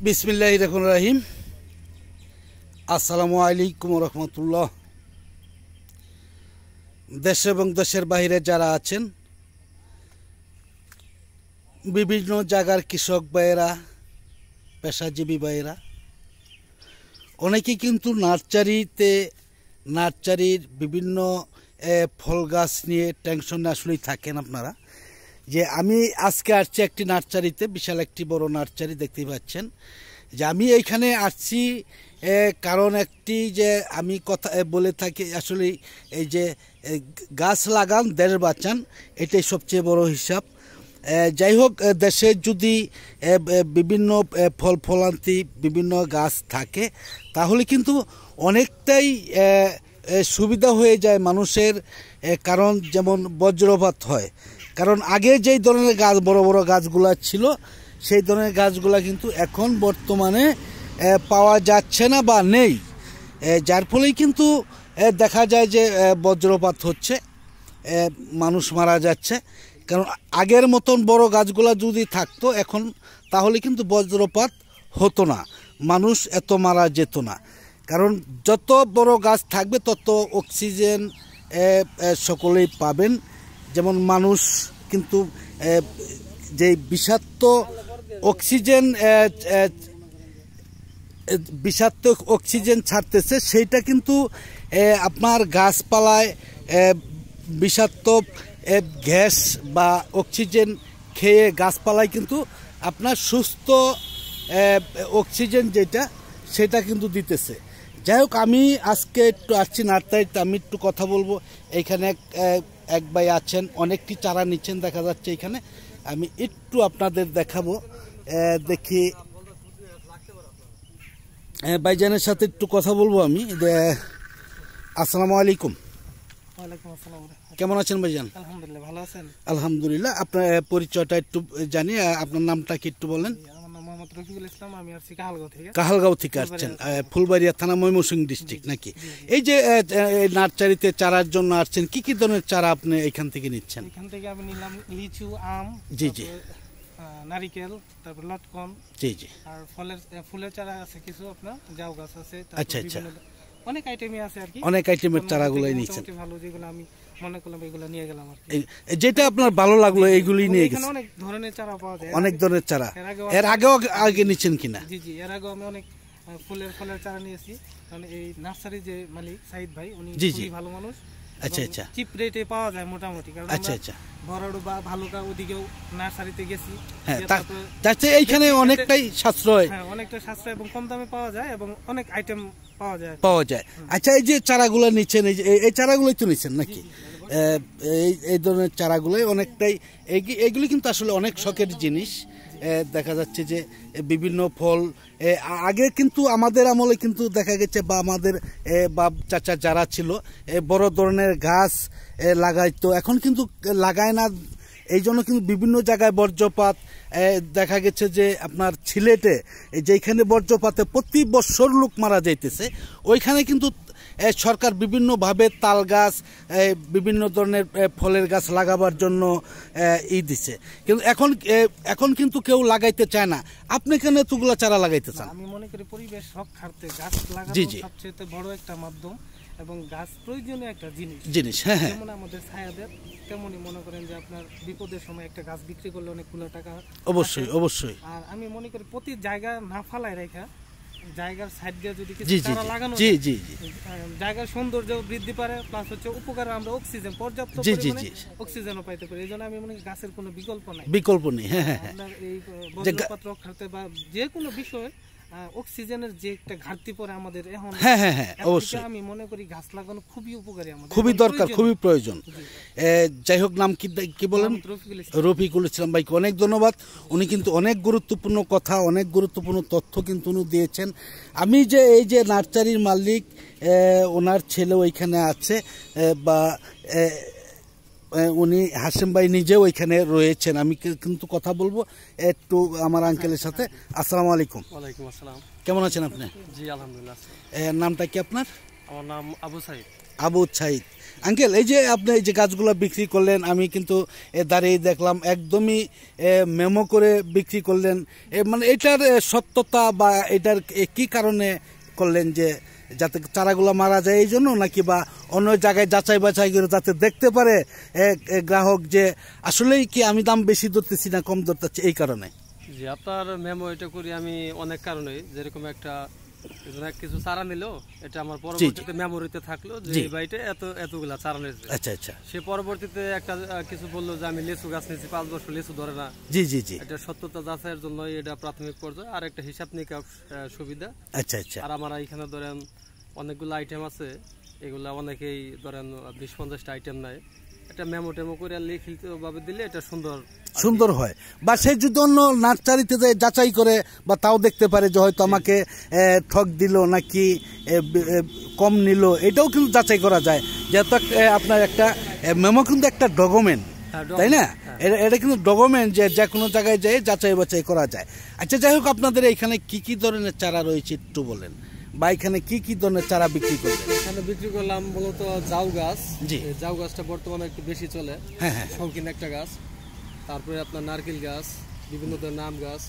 বিসমিল্লাহির রহমানির রহিম। আসসালামু আলাইকুম রহমতুল্লাহ। দেশ এবং দেশের বাইরে যারা আছেন, বিভিন্ন জায়গার কৃষক ভাইয়েরা, পেশাজীবী ভাইয়েরা, অনেকেই কিন্তু নার্সারির বিভিন্ন ফল গাছ নিয়ে টেনশনে আসলেই থাকেন আপনারা। যে আমি আজকে আসছি একটি নার্সারিতে, বিশাল একটি বড় নার্সারি দেখতেই পাচ্ছেন। যে আমি এইখানে আসছি কারণ একটি যে আমি কথা বলে থাকি, আসলে এই যে গাছ লাগান দেশ বাঁচান, এটাই সবচেয়ে বড় হিসাব। যাই হোক, দেশে যদি বিভিন্ন ফলান্তি বিভিন্ন গাছ থাকে তাহলে কিন্তু অনেকটাই সুবিধা হয়ে যায় মানুষের। কারণ যেমন বজ্রপাত হয়, কারণ আগে যেই ধরনের গাছ বড় বড় গাছগুলা ছিল সেই ধরনের গাছগুলা কিন্তু এখন বর্তমানে পাওয়া যাচ্ছে না বা নেই, যার ফলেই কিন্তু দেখা যায় যে বজ্রপাত হচ্ছে, মানুষ মারা যাচ্ছে। কারণ আগের মতন বড় গাছগুলা যদি থাকতো এখন, তাহলে কিন্তু বজ্রপাত হতো না, মানুষ এত মারা যেত না। কারণ যত বড় গাছ থাকবে তত অক্সিজেন সকলেই পাবেন। যেমন মানুষ কিন্তু যে বিষাক্ত অক্সিজেন ছাড়তেছে, সেইটা কিন্তু আপনার গাছপালায় বিষাক্ত গ্যাস বা অক্সিজেন খেয়ে গাছপালায় কিন্তু আপনার সুস্থ অক্সিজেন সেটা কিন্তু দিতেছে। যাই হোক, আমি আজকে একটু আসছি নার্সারিতে, আমি একটু কথা বলবো। এইখানে এক ভাই আছেন, অনেকটি চারা নিচ্ছেন দেখা যাচ্ছে এখানে। আমি একটু আপনাদের দেখাবো, দেখি ভাইজানের সাথে একটু কথা বলবো আমি। আসসালামু আলাইকুম। ওয়ালাইকুম আসসালাম। কেমন আছেন ভাইজান? আলহামদুলিল্লাহ, ভালো আছেন? আলহামদুলিল্লাহ। আপনার পরিচয়টা একটু জানি, আপনার নামটা কি একটু বলেন? আমার নাম মোহাম্মদ রফিকুল ইসলাম, আমি আসছি কাহালগাঁও থেকে আসছেন, ফুলবাড়িয়া থানা, ময়মনসিংহ ডিস্ট্রিক্ট নাকি? এই যে নার্সারিতে চারার জন্য আসছেন, কি কি ধরনের চারা আপনি এখান থেকে নিচ্ছেন? এখান থেকে আমি নিলাম লিচু, আম, জি জি, নারিকেল, তারপর লটকন, জি জি, আর ফুলের চারা আছে কিছু, আপনার জাউ গাছ আছে। আচ্ছা আচ্ছা, অনেক আইটেমই আছে আর কি, অনেক আইটেমের চারাগুলোই নিচ্ছেন। ভালো যেগুলো আমি মনে করলাম এগুলো নিয়ে গেলাম আর কি। যেটা আপনার ভালো লাগলো এইগুলি নিয়ে গেছেন? অনেক ধরনের চারা পাওয়া যায়, অনেক ধরনের চারা। এর আগেও নিচ্ছেন কিনা? জি জি, এর আগেও আমি অনেক ফলের চারা নিয়েছি। কারণ এই নার্সারি যে মালিক সাইদ ভাই, উনি খুবই ভালো মানুষ। আচ্ছা আচ্ছা, চিপ রেটে পাওয়া যায় মোটামুটি। কারণ আচ্ছা আচ্ছা, বড় বা ভালুকা ওদিকেও নার্সারিতে গেছি, তাতে এইখানে অনেকটাই সাশ্রয়, অনেকটা সাশ্রয় এবং কম দামে পাওয়া যায় এবং অনেক আইটেম পাওয়া যায়। আচ্ছা, এই যে চারাগুলো নিচ্ছেন, এই চারাগুলোই তো নিচ্ছেন নাকি? এই ধরনের চারাগুলোই অনেকটাই, এইগুলি কিন্তু আসলে অনেক শখের জিনিস। দেখা যাচ্ছে যে বিভিন্ন ফল আগে কিন্তু আমাদের আমলে কিন্তু দেখা গেছে, বা আমাদের বাপ চাচা যারা ছিল বড় ধরনের গাছ লাগাইতো, এখন কিন্তু লাগায় না। এই জন্য কিন্তু বিভিন্ন জায়গায় বজ্রপাত দেখা গেছে যে আপনার সিলেটে যেখানে বজ্রপাতে প্রতি বছর লোক মারা যাইতেছে, ওইখানে কিন্তু সরকার বিভিন্নভাবে তাল গাছ, বিভিন্ন ধরনের ফলের গাছ লাগাবার জন্য দিছে, কিন্তু এখন কিন্তু কেউ লাগাইতে চায় না। আপনি কেন এতগুলো চারা লাগাইতে চান? আমি মনে করি পরিবেশ রক্ষার্থে গাছ লাগানো সবচেয়ে বড় একটা মাধ্যম এবং গাছ প্রয়োজনীয় একটা জিনিস। হ্যাঁ, যেমন আমাদের ছায়া দেয়, তেমনি মনে করেন যে আপনার বিপদের সময় একটা গাছ বিক্রি করলে অনেকগুলো টাকা। অবশ্যই। আর আমি মনে করি প্রতি জায়গা না ফালায় রেখা জায়গার সাইড দিয়ে যদি কিছু চারা লাগানো, জায়গার সৌন্দর্য বৃদ্ধি পারে, প্লাস হচ্ছে উপকার, আমরা অক্সিজেন পর্যাপ্ত পরিমাণে অক্সিজেনও পাইতে পারি। এই জন্য আমি মনে করি গাছের কোনো বিকল্প নেই। আপনার এই বজ্রপাত রক্ষার্থে বা যে কোনো বিষয়ে অক্সিজেনের যে একটা ঘাটতি পড়ে আমাদের এখন, অবশ্যই আমি মনে করি গাছ লাগানো খুবই উপকারী, আমাদের খুবই দরকার, খুবই প্রয়োজন। যাই হোক, নাম কি বলেন? রফিকুল ইসলাম ভাইকে অনেক ধন্যবাদ। উনি কিন্তু অনেক গুরুত্বপূর্ণ কথা, অনেক গুরুত্বপূর্ণ তথ্য কিন্তু উনি দিয়েছেন। আমি যে এই যে নার্সারির মালিক, ওনার ছেলে ওইখানে আছে, বা উনি হাসিম ভাই নিজেও ওইখানে রয়েছেন। আমি কিন্তু কথা বলবো একটু আমার আঙ্কেলের সাথে। আসসালামু আলাইকুম। ওয়ালাইকুম আসসালাম। কেমন আছেন আপনি? জি আলহামদুলিল্লাহ। নামটা কি আপনার? আমার নাম আবু সাইদ। আবু সাইদ আঙ্কেল, এই যে আপনি এই যে গাছগুলো বিক্রি করলেন, আমি কিন্তু দাঁড়িয়ে দেখলাম একদমই মেমো করে বিক্রি করলেন। মানে এটার সত্যতা বা এটার কি কারণে করলেন, যে যাতে চারাগুলো মারা যায় এই জন্য, নাকি বা অন্য জায়গায় যাচাই বাছাই করে যাতে দেখতে পারে গ্রাহক যে আসলেই কি আমি দাম বেশি ধরতেছি না কম ধরতেছি, এই কারণে? জি, আপনার মেমো এটা করি আমি অনেক কারণে, যেরকম একটা কিছু চারা নিল, এটা আমার পরবর্তীতে মেমোরিতে থাকলো যে এই বাড়িতে এতগুলা চারা নিয়েছে। আচ্ছা আচ্ছা। সে পরবর্তীতে একটা কিছু বললো যে আমি লিচু গাছ নিয়েছি 5 বছর লিচু ধরে না। জি জি জি। এটা সত্যতা যাচাইয়ের জন্য এটা প্রাথমিক পর্যায়ে, আর একটা হিসাব নিকাশ সুবিধা। আচ্ছা আচ্ছা। আর আমার এখানে ধরেন অনেকগুলো আইটেম আছে, এগুলা অনেকেই ধরেন 20-50টা আইটেম নেয়। এটা মেমো টেমো করে লিখিত ভাবে দিলে এটা সুন্দর হয়। বা সে যদি অন্য নার্সারিতে যাচাই করে বা তাও দেখতে পারে যে হয়তো আমাকে ঠক দিল নাকি কম নিল, এটাও কিন্তু যাচাই করা যায়। যেহেতু আপনার একটা মেমো কিন্তু একটা ডকুমেন্ট, তাই না? এটা কিন্তু ডকুমেন্ট যে কোনো জায়গায় যেয়ে যাচাই বাছাই করা যায়। আচ্ছা, যাই হোক, আপনাদের এখানে কি কি ধরনের চারা রয়েছে একটু বলেন, বা এখানে কি কি ধরনের চারা বিক্রি করবেন? এখানে বিক্রি করলাম মূলত জাউ গাছ। জি, জাউ গাছটা বর্তমানে একটু বেশি চলে। হ্যাঁ হ্যাঁ, শৌখিন একটা গাছ। তারপরে আপনার নারকেল গাছ, বিভিন্ন ধরনের আম গাছ,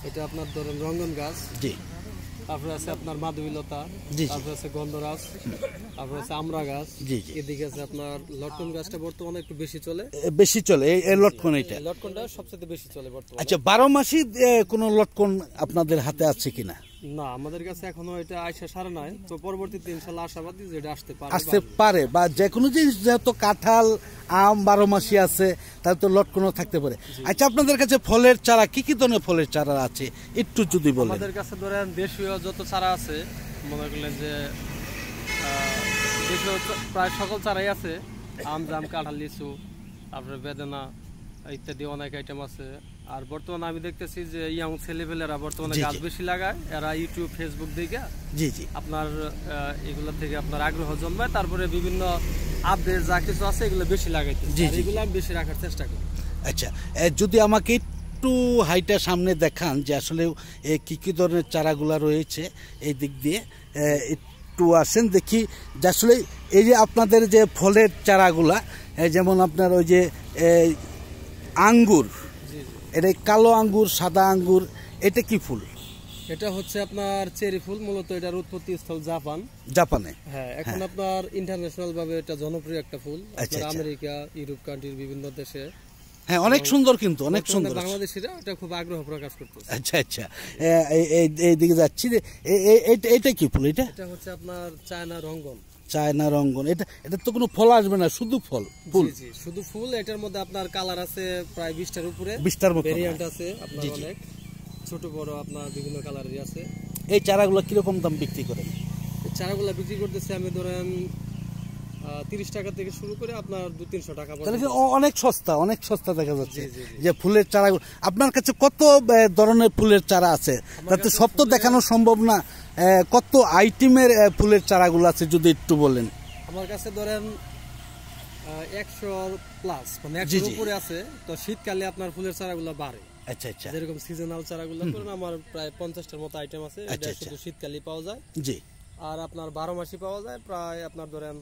এটা আপনার ধরেন রঙ্গন গাছ। জি। তারপরে আছে আপনার মাধবীলতা, তারপরে আছে গন্ধরাজ, তারপরে আছে আমড়া গাছ। জি জি। এদিকে আছে আপনার লটকন গাছটা বর্তমানে একটু বেশি চলে। এই লটকন, এটা লটকনটা সবচেয়ে বেশি চলে বর্তমানে। আচ্ছা, 12 মাসি কোনো লটকন আপনাদের হাতে আছে কিনা? না, আমাদের কাছে এখনো এটা আইসা সারা নাই। তো পরবর্তীতে ইনশাআল্লাহ আশাবাদী যে এটা আসতে পারে বা যে কোনো জিনিস, যেহেতু কাঁঠাল আম 12 মাসি আছে, তাহলে তো লটকনও থাকতে পারে। আচ্ছা, আপনাদের কাছে ফলের চারা কি কি ধরনের ফলের চারা আছে একটু যদি বলেন? আমাদের কাছে ধরেন দেশীয় যত চারা আছে, মনে করলেন যে দেশীয় প্রায় সকল চারাই আছে। আম, জাম, কাঁঠাল, লিচু, তারপরে বেদানা ইত্যাদি অনেক আইটেম আছে। আর বর্তমানে আমি দেখতেছি যে ইয়াং ছেলেপেলেরা বর্তমানে গাছ বেশি লাগায়, এরা ইউটিউব ফেসবুক দেখে জি জি আপনার এগুলো থেকে আপনার আগ্রহ জন্মায়, তারপরে বিভিন্ন আপডেট যা কিছু আছে এগুলো বেশি লাগাইতে, এগুলো আমি বেশি রাখার চেষ্টা করি। আচ্ছা, যদি আমাকে একটু হাইটা সামনে দেখান যে আসলে কি কি ধরনের চারাগুলা রয়েছে এই দিক দিয়ে একটু আসেন, দেখি যে আসলে এই যে আপনাদের যে ফলের চারাগুলা, যেমন আপনার ওই যে আঙ্গুর, এটা কালো আঙ্গুর, সাদা আঙ্গুর, এটা কি ফুল? এটা হচ্ছে আপনার চেরি ফুল। মূলত এটার উৎপত্তি স্থল জাপানে। হ্যাঁ, এখন আপনার ইন্টারন্যাশনাল ভাবে এটা জনপ্রিয় একটা ফুল। আপনার আমেরিকা, ইউরোপ কান্ট্রির বিভিন্ন দেশে। হ্যাঁ, অনেক সুন্দর, কিন্তু অনেক সুন্দর। বাংলাদেশিরা এটা খুব আগ্রহ প্রকাশ করতেছে। আচ্ছা আচ্ছা, এই দিকে যাচ্ছি। এটা কি ফুল? এটা হচ্ছে আপনার চায়না রঙ্গন। চায়না রঙ্গন। এটা তো কোনো ফল আসবে না, শুধু ফুল। শুধু ফুল। এটার মধ্যে আপনার কালার আছে প্রায় 20টার উপরে, 20টার মতো ভেরিয়েন্ট আছে আপনার অনেক, ছোট বড় আপনার বিভিন্ন কালারের আছে। এই চারাগুলো কিরকম দাম বিক্রি করেন? এই চারাগুলো বিক্রি করতেছে আমি ধরেন 30 টাকা থেকে শুরু করে আপনার 200-300 টাকা। অনেক সস্তা দেখা যাচ্ছে যে ফুলের চারাগুলো। আপনার কাছে কত ধরনের ফুলের চারা আছে? তাতে সব তো দেখানো সম্ভব না। কত আইটেমের ফুলের চারাগুলো আছে যদি একটু বলেন? আমার কাছে ধরেন 100 প্লাস, মানে 100 উপরে আছে। তো শীতকালে আপনার ফুলের চারাগুলো বাড়ে। আচ্ছা আচ্ছা, যেরকম সিজনাল চারাগুলো করেন আমার প্রায় 50টার মতো আইটেম আছে। এটা শুধু শীতকালেই পাওয়া যায়। জি। আর আপনার 12 মাসই পাওয়া যায়। প্রায় আপনার ধরেন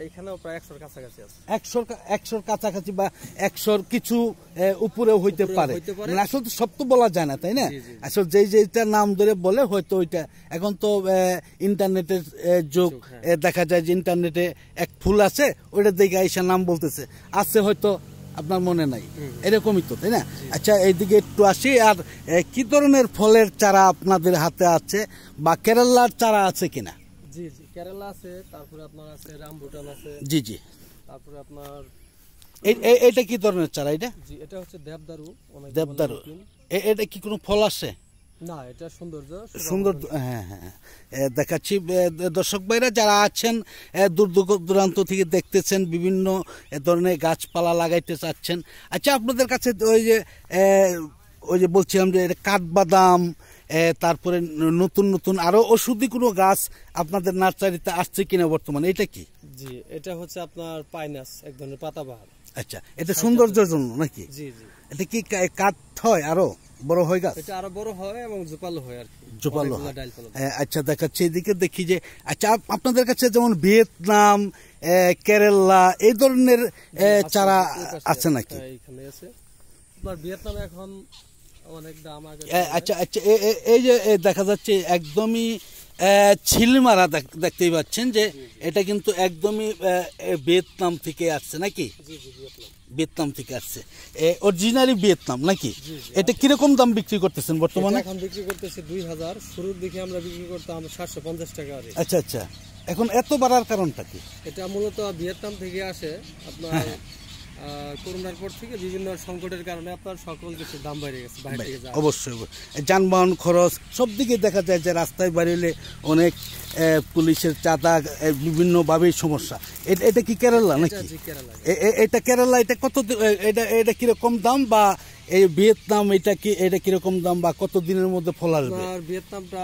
এইখানেও প্রায় 100-র কাছাকাছি আছে। 100-র কাছাকাছি বা 100-র কিছু উপরেও হইতে পারে। আসলে সব তো বলা যায় না, তাই না? আসলে যেটা নাম ধরে বলে হয়তো ওইটা। এখন তো ইন্টারনেটের যুগ, দেখা যায় যে ইন্টারনেটে এক ফুল আছে, ওইটা দেখে আইসা নাম বলতেছে, আছে হয়তো আপনার মনে নাই, এরকমই তো, তাই না? আচ্ছা, এইদিকে একটু আসি। আর কি ধরনের ফলের চারা আপনাদের হাতে আছে, বা কেরালার চারা আছে কিনা? জি জি, কেরালা আছে, তারপরে আপনার আছে রামবুটান আছে। জি জি। তারপরে আপনার এটা কি ধরনের চারা? এটা জি, এটা হচ্ছে দেবদারু। দেবদারু। এটা কি কোনো ফল আছে? না, এটা সুন্দর। হ্যাঁ হ্যাঁ, দেখাচ্ছি দর্শক ভাইরা যারা আছেন, দূর দূরান্ত থেকে দেখতেছেন, বিভিন্ন ধরনের গাছপালা লাগাইতে চাচ্ছেন। আচ্ছা, আপনাদের কাছে ওই যে বলছিলাম যে কাঠবাদাম, তারপরে নতুন নতুন আরো ওষুধি কোনো গাছ আপনাদের নার্সারিতে আসছে কিনা বর্তমানে? এটা কি? জি, এটা হচ্ছে আপনার পাইনাস, এক ধরনের পাতাবাহার। আচ্ছা, এটা সৌন্দর্যের জন্য নাকি? জি জি। এটা কি কাঠ হয় আরো? বড় হয় গাছ? এটা আরো বড় হয় এবং জোপালো হয় আর কি, জোপালো হয়। আচ্ছা, দেখাচ্ছে এদিকে দেখি যে, আচ্ছা আপনাদের কাছে যেমন ভিয়েতনাম, কেরালা এই ধরনের চারা আছে নাকি? এখানে আছে আপনার ভিয়েতনামে এখন অনেক দাম আগে। আচ্ছা আচ্ছা, এই যে দেখা যাচ্ছে একদমই ছিলমারা, দেখতেই পাচ্ছেন যে এটা কিন্তু একদমই ভিয়েতনাম থেকে আসছে নাকি? ভিয়েতনাম থেকে আসছে, অরিজিনালি ভিয়েতনাম নাকি? এটা কিরকম দাম বিক্রি করতেছেন বর্তমানে? এখন বিক্রি করতেছে 2000, শুরুর দিকে আমরা বিক্রি করতাম 750 টাকা। আচ্ছা আচ্ছা, এখন এত বাড়ার কারণটা কি? এটা মূলত ভিয়েতনাম থেকে আসে আপনার করোনার পর থেকে বিভিন্ন সংকটের কারণে আপনার সকল কিছুর দাম বেড়ে গেছে বাইরে থেকে। অবশ্যই যানবাহন খরচ সব দিকে দেখা যায় যে রাস্তায় বেরোলে অনেক পুলিশের চাঁদা, বিভিন্নভাবেই সমস্যা। এটা কি কেরালা নাকি? এটা কেরালা। এটা কত, এটা কিরকম দাম, বা এই ভিয়েতনাম এটা কিরকম দাম, বা কত দিনের মধ্যে ফল আসবে? ভিয়েতনামটা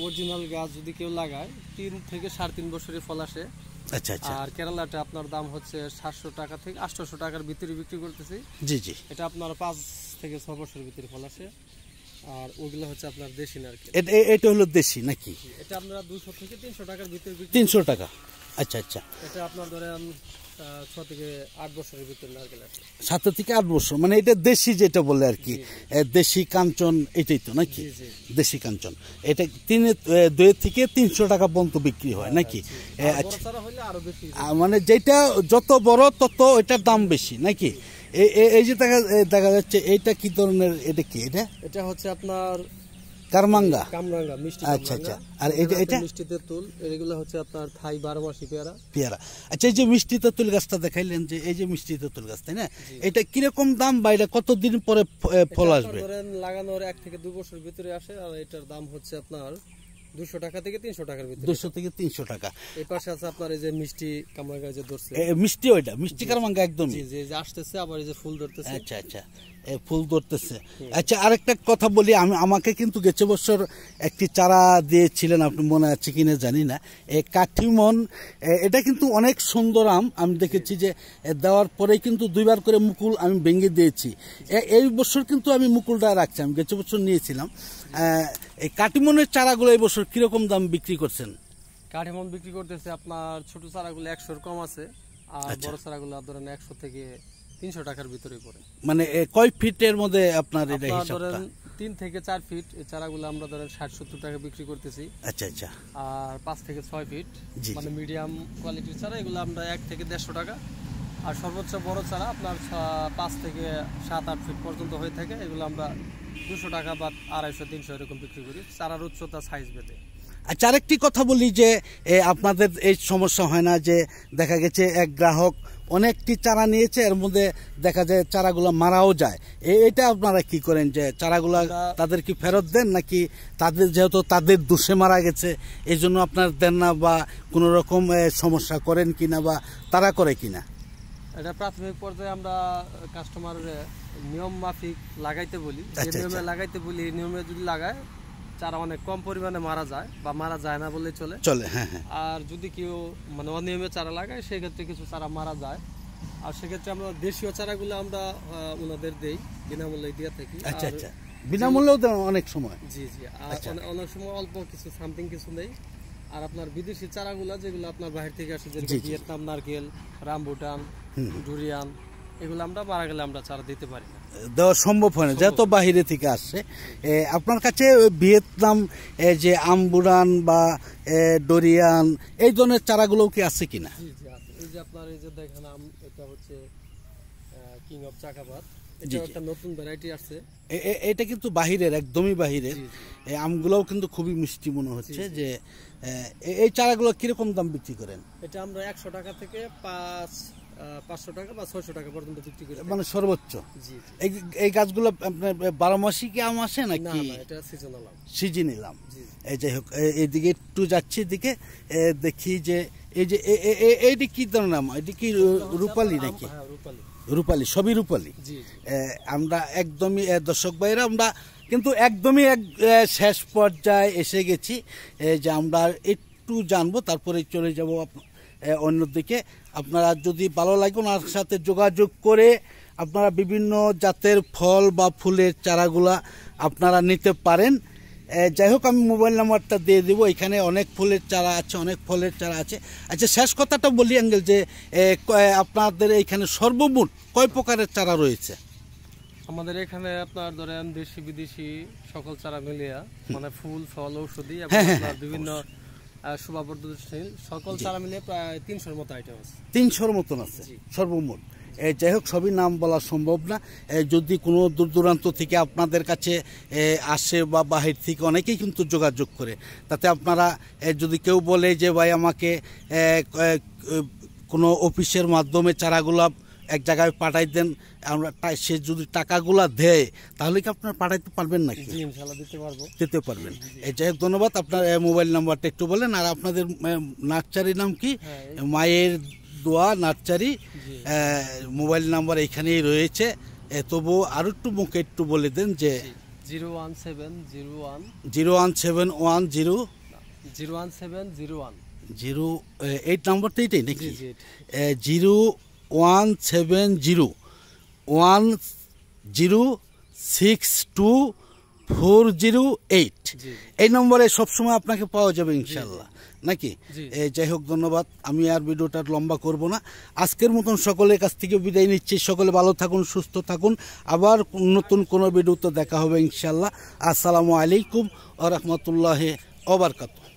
অরিজিনাল গাছ যদি কেউ লাগায় 3 থেকে 3.5 বছরে ফল আসে। আচ্ছা আচ্ছা। আর কেরালাটা আপনার দাম হচ্ছে 700 টাকা থেকে 800 টাকার ভিতরে বিক্রি করতেছি। জি জি। এটা আপনার 5 থেকে 6 বছরের ভিতরে ফল আসে। আর ওগুলো হচ্ছে আপনার দেশি নারকেল। এটা হলো দেশি নাকি? এটা আপনারা 200 থেকে 300 টাকার ভিতরে বিক্রি। 300 টাকা। আচ্ছা আচ্ছা। এটা আপনার ধরেন 6 থেকে 8 বছরের ভিতরে নারকেল আছে। 7 থেকে 8 বছর, মানে এটা দেশি যেটা বলে আর কি, দেশি কাঞ্চন এটাই তো নাকি? দেশি কাঞ্চন এটা 2 থেকে 300 টাকা পর্যন্ত বিক্রি হয় নাকি? আচ্ছা, মানে যেটা যত বড় তত এটার দাম বেশি নাকি? এই যে দেখা যাচ্ছে এইটা কি ধরনের, এটা কি? এটা হচ্ছে আপনার কামরাঙ্গা মিষ্টি। আচ্ছা আচ্ছা। আর এটা মিষ্টি তেঁতুল, এগুলো হচ্ছে আপনার থাই 12 মাসি পেয়ারা। আচ্ছা, এই যে মিষ্টি তেঁতুল গাছটা দেখাইলেন, যে এই যে মিষ্টি তেঁতুল গাছ, তাই না? এটা কিরকম দাম, বা এটা কতদিন পরে ফল আসবে? লাগানোর 1 থেকে 2 বছর ভিতরে আসে। আর এটার দাম হচ্ছে আপনার 200 টাকা থেকে 300 টাকার ভিতরে। 200 থেকে 300 টাকা। এই পাশে আছে আপনার এই যে মিষ্টি কামরাঙ্গা যে ধরছে, মিষ্টি, ওইটা মিষ্টি কামরাঙ্গা একদম। জি জি, যে আসতেছে আবার এই যে ফুল ধরতেছে। আচ্ছা আচ্ছা, ফুল ধরতেছে। আচ্ছা, আরেকটা কথা বলি, আমাকে কিন্তু গেছে বছর একটি চারা দিয়েছিলেন, আপনি মনে আছে কিনা জানি না, কাঠিমন। এটা কিন্তু অনেক সুন্দর আম, আমি দেখেছি যে দেওয়ার পরে কিন্তু 2 বার করে মুকুল আমি ভেঙে দিয়েছি। এই বছর কিন্তু আমি মুকুলটা রাখছি, আমি গেছে বছর নিয়েছিলাম। এই কাঠিমনের চারাগুলো এই বছর কিরকম দাম বিক্রি করছেন? কাঠিমন বিক্রি করতেছে আপনার ছোট চারাগুলো 100 কম আছে, আর বড় চারাগুলো ধরেন 100 থেকে 300 টাকার ভিতরে পড়ে। মানে কয় ফিটের মধ্যে আপনার এটা হিসাবটা? 3 থেকে 4 ফিট এই চারাগুলো আমরা ধরেন 60-70 টাকা বিক্রি করতেছি। আচ্ছা আচ্ছা। আর 5 থেকে 6 ফিট মানে মিডিয়াম কোয়ালিটির চারা, এগুলো আমরা 1 থেকে 150 টাকা। আর সর্বোচ্চ বড় চারা আপনার 5 থেকে 7-8 ফিট পর্যন্ত হয়ে থাকে, এগুলো আমরা 200 টাকা বা 250-300 এরকম বিক্রি করি, চারার উচ্চতা সাইজ ভেদে। আচ্ছা, আরেকটি কথা বলি যে আপনাদের এই সমস্যা হয় না যে দেখা গেছে এক গ্রাহক অনেকটি চারা নিয়েছে, এর মধ্যে দেখা যায় চারাগুলো মারাও যায়, এটা আপনারা কি করেন, যে চারাগুলো তাদের কি ফেরত দেন, নাকি তাদের যেহেতু তাদের দোষে মারা গেছে এই জন্য আপনার দেন না, বা কোনো রকম সমস্যা করেন কিনা, বা তারা করে কিনা? এটা প্রাথমিক পর্যায়ে আমরা কাস্টমারের নিয়ম মাফিক লাগাইতে বলি, যে নিয়মে লাগাইতে বলি এই নিয়মে যদি লাগায় চারা অনেক কম পরিমাণে মারা যায়, বা মারা যায় না বললে চলে। হ্যাঁ হ্যাঁ। আর যদি কেউ মানে অনিয়মে চারা লাগায় সেক্ষেত্রে কিছু চারা মারা যায়, আর সেক্ষেত্রে আমরা দেশীয় চারাগুলো আমরা ওনাদের দেই, বিনামূল্যে দিয়ে থাকি। আচ্ছা আচ্ছা, বিনামূল্যেও দেন অনেক সময়? জি জি। আর অনেক সময় অল্প কিছু সামথিং কিছু নেই। আর আপনার বিদেশি চারাগুলো যেগুলো আপনার বাইরে থেকে আসে, যেমন ভিয়েতনাম নারকেল, রামবুটান, ডুরিয়ান, এগুলো আমরা মারা গেলে আমরা চারা দিতে পারি না, দেওয়া সম্ভব হয় না, যেহেতু বাহিরে থেকে আসছে। আপনার কাছে ভিয়েতনাম যে আমবুরান বা ডোরিয়ান এই ধরনের চারাগুলো কি আছে কিনা? জি জি আছে। এই যে আপনার এই যে দেখেন আম, এটা হচ্ছে কিং অফ চাকাবাদ, এটা একটা নতুন ভ্যারাইটি আছে। এটা কিন্তু বাহিরের, একদমই বাহিরের। এই আমগুলোও কিন্তু খুবই মিষ্টি মনে হচ্ছে। যে এই চারাগুলো কিরকম দাম বিক্রি করেন? এটা আমরা 100 টাকা থেকে 500 টাকা বা 600 টাকা পর্যন্ত বিক্রি করি, মানে সর্বোচ্চ। এই গাছগুলো আপনার 12 মাসই কি আম আসে নাকি? এটা সিজনাল আম, সিজনাল আম। যাই হোক, এইদিকে একটু যাচ্ছি, এদিকে দেখি যে এই যে এইটি কি ধরনের আম, এটি কি রূপালি নাকি? রূপালি, সবই রূপালি। আমরা একদমই দর্শক ভাইরা, আমরা কিন্তু একদমই শেষ পর্যায়ে এসে গেছি, যে আমরা একটু জানবো, তারপরে চলে যাব অন্যদিকে। আপনারা যদি ভালো লাগে ওনার সাথে যোগাযোগ করে আপনারা বিভিন্ন জাতের ফল বা ফুলের চারাগুলা আপনারা নিতে পারেন। যাই হোক, আমি মোবাইল নাম্বারটা দিয়ে দেবো। এখানে অনেক ফুলের চারা আছে, অনেক ফলের চারা আছে। আচ্ছা, শেষ কথাটা বলি আঙ্কেল, যে আপনাদের এইখানে সর্বমোট কয় প্রকারের চারা রয়েছে? আমাদের এখানে আপনার ধরেন দেশি বিদেশি সকল চারা মিলিয়া, মানে ফুল ফল ঔষধি এবং বিভিন্ন শোভাবর্ধনশীল সকল চারা মিলিয়ে প্রায় 300-র মতো আইটেম আছে। 300-র মতন আছে সর্বমোট। যাই হোক, সবই নাম বলা সম্ভব না। যদি কোনো দূর দূরান্ত থেকে আপনাদের কাছে আসে বা বাহির থেকে অনেকেই কিন্তু যোগাযোগ করে, তাতে আপনারা যদি কেউ বলে যে ভাই আমাকে কোনো অফিসের মাধ্যমে চারাগুলা এক জায়গায় পাঠাই দেন, আমরা সে যদি টাকাগুলা দেয় তাহলে কি আপনারা পাঠাইতে পারবেন নাকি? ইনশাআল্লাহ দিতে পারবেন। যাই হোক, ধন্যবাদ। আপনার মোবাইল নাম্বারটা একটু বলেন, আর আপনাদের নার্সারির নাম কি? মায়ের দোয়া নার্সারি। মোবাইল নাম্বার এখানেই রয়েছে। তবু আরো একটু মুখে একটু বলে দেন যে 01701 নাম্বারটা এইটাই নাকি? 01701062408 এই নম্বরে সবসময় আপনাকে পাওয়া যাবে ইনশাল্লাহ, নাকি? যাই হোক, ধন্যবাদ। আমি আর ভিডিওটা লম্বা করব না। আজকের মতন সকলের কাছ থেকে বিদায় নিচ্ছি। সকলে ভালো থাকুন, সুস্থ থাকুন। আবার নতুন কোনো ভিডিওতে দেখা হবে ইনশাল্লাহ। আসসালামু আলাইকুম ওয়া রাহমাতুল্লাহি ওয়া বারাকাতুহু।